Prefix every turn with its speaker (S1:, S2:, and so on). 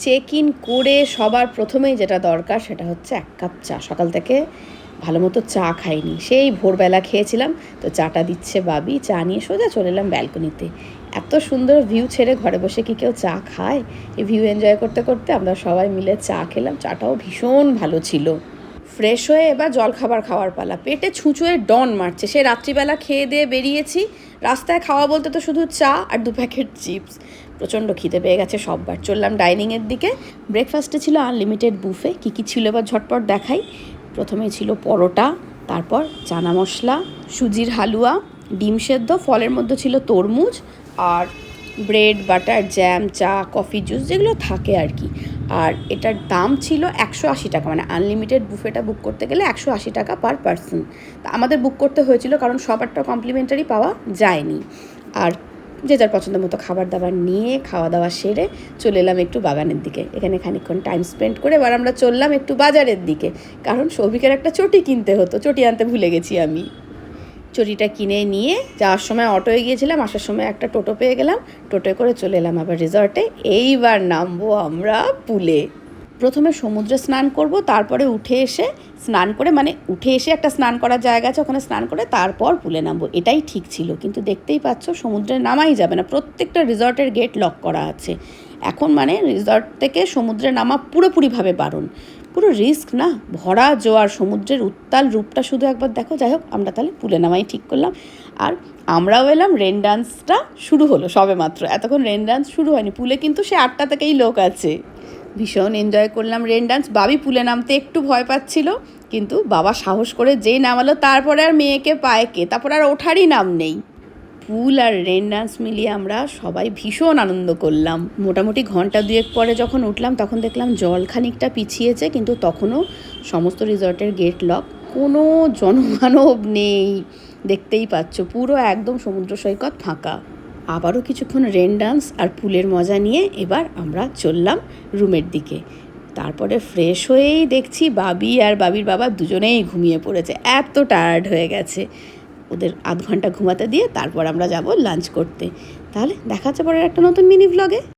S1: Check in করে সবার প্রথমেই যেটা দরকার সেটা হচ্ছে 1 কাপ চা। সকাল থেকে ভালো মতো চা খাইনি, সেই ভোরবেলা খেয়েছিলাম। তো চাটা দিচ্ছে বাবি, চা নিয়ে সোজা চলে এলাম ব্যালকনিতে। এত সুন্দর ভিউ ছেড়ে ঘরে বসে কি কেউ চা খায়? এই ভিউ এনজয় করতে করতে আমরা সবাই মিলে চা খেলাম। চাটাও ভীষণ ভালো ছিল। ফ্রেশ হয়ে এবার জলখাবার খাওয়ার পালা। পেটে ছুঁচোয় ডন মারছে। সে রাত্রিবেলা খেয়ে দিয়ে বেরিয়েছি, রাস্তায় খাওয়া বলতে তো শুধু চা আর 2 প্যাকেট চিপস। প্রচণ্ড খিদে পেয়ে গেছে সববার। চললাম ডাইনিংয়ের দিকে। ব্রেকফাস্টে ছিল আনলিমিটেড বুফে। কী কী ছিল এবার ঝটপট দেখাই। প্রথমেই ছিল পরোটা, তারপর চানা মশলা, সুজির হালুয়া, ডিম সেদ্ধ, ফলের মধ্যে ছিল তরমুজ, আর ব্রেড, বাটার, জ্যাম, চা, কফি, জুস যেগুলো থাকে আর কি। আর এটার দাম ছিল 180 টাকা, মানে আনলিমিটেড বুফেটা বুক করতে গেলে 180 টাকা পার পারসন। তা আমাদের বুক করতে হয়েছিল কারণ সবারটা কমপ্লিমেন্টারি পাওয়া যায়নি। আর যে যার পছন্দ মতো খাবার দাবার নিয়ে খাওয়া দাওয়া সেরে চলে এলাম একটু বাগানের দিকে। এখানে খানিকক্ষণ টাইম স্পেন্ড করে এবার আমরা চললাম একটু বাজারের দিকে, কারণ সৌভিকের একটা চটি কিনতে হতো। চটি আনতে ভুলে গেছি আমি। চটিটা কিনে নিয়ে যাওয়ার সময় অটোয় গিয়েছিলাম, আসার সময় একটা টোটো পেয়ে গেলাম। টোটোয় করে চলে এলাম আবার রিসর্টে। এইবার নামবো আমরা পুলে। প্রথমে সমুদ্রে স্নান করব, তারপরে উঠে এসে স্নান করে, মানে উঠে এসে একটা স্নান করার জায়গা আছে, ওখানে স্নান করে তারপর পুলে নামবো, এটাই ঠিক ছিল। কিন্তু দেখতেই পাচ্ছ সমুদ্রে নামাই যাবে না, প্রত্যেকটা রিসর্টের গেট লক করা আছে এখন। মানে রিসর্ট থেকে সমুদ্রে নামা পুরোপুরিভাবে বারণ। পুরো রিস্ক না, ভরা জোয়ার, সমুদ্রের উত্তাল রূপটা শুধু একবার দেখো। যাই হোক, আমরা তাহলে পুলে নামাই ঠিক করলাম। আর আমরাও এলাম। রেন ডান্সটা শুরু হলো সবে মাত্র, এতক্ষণ রেন ডান্স শুরু হয়নি। পুলে কিন্তু সে 8টা থেকেই লোক আছে। ভীষণ এনজয় করলাম রেন ডান্স। বাবি পুলে নামতে একটু ভয় পাচ্ছিল, কিন্তু বাবা সাহস করে যেই নামালো, তারপরে আর মেয়েকে পায় কে, তারপর আর ওঠারই নাম নেই। পুল আর রেন ডান্স মিলিয়ে আমরা সবাই ভীষণ আনন্দ করলাম। মোটামুটি ঘন্টা 2 পরে যখন উঠলাম তখন দেখলাম জল খানিকটা পিছিয়েছে, কিন্তু তখনও সমস্ত রিসর্টের গেট লক, কোনো জনমানব নেই। দেখতেই পাচ্ছ পুরো একদম সমুদ্র সৈকত ফাঁকা। আবারও কিছুক্ষণ রেন ডান্স আর পুলের মজা নিয়ে এবার আমরা চললাম রুমের দিকে। তারপরে ফ্রেশ হয়েই দেখছি বাবি আর বাবির বাবা দুজনেই ঘুমিয়ে পড়েছে, এত টায়ার্ড হয়ে গেছে। ওদের আধ ঘন্টা ঘুমাতে দিয়ে তারপর আমরা যাব লাঞ্চ করতে। তাহলে দেখা হচ্ছে পরের একটা নতুন মিনি ভ্লগে।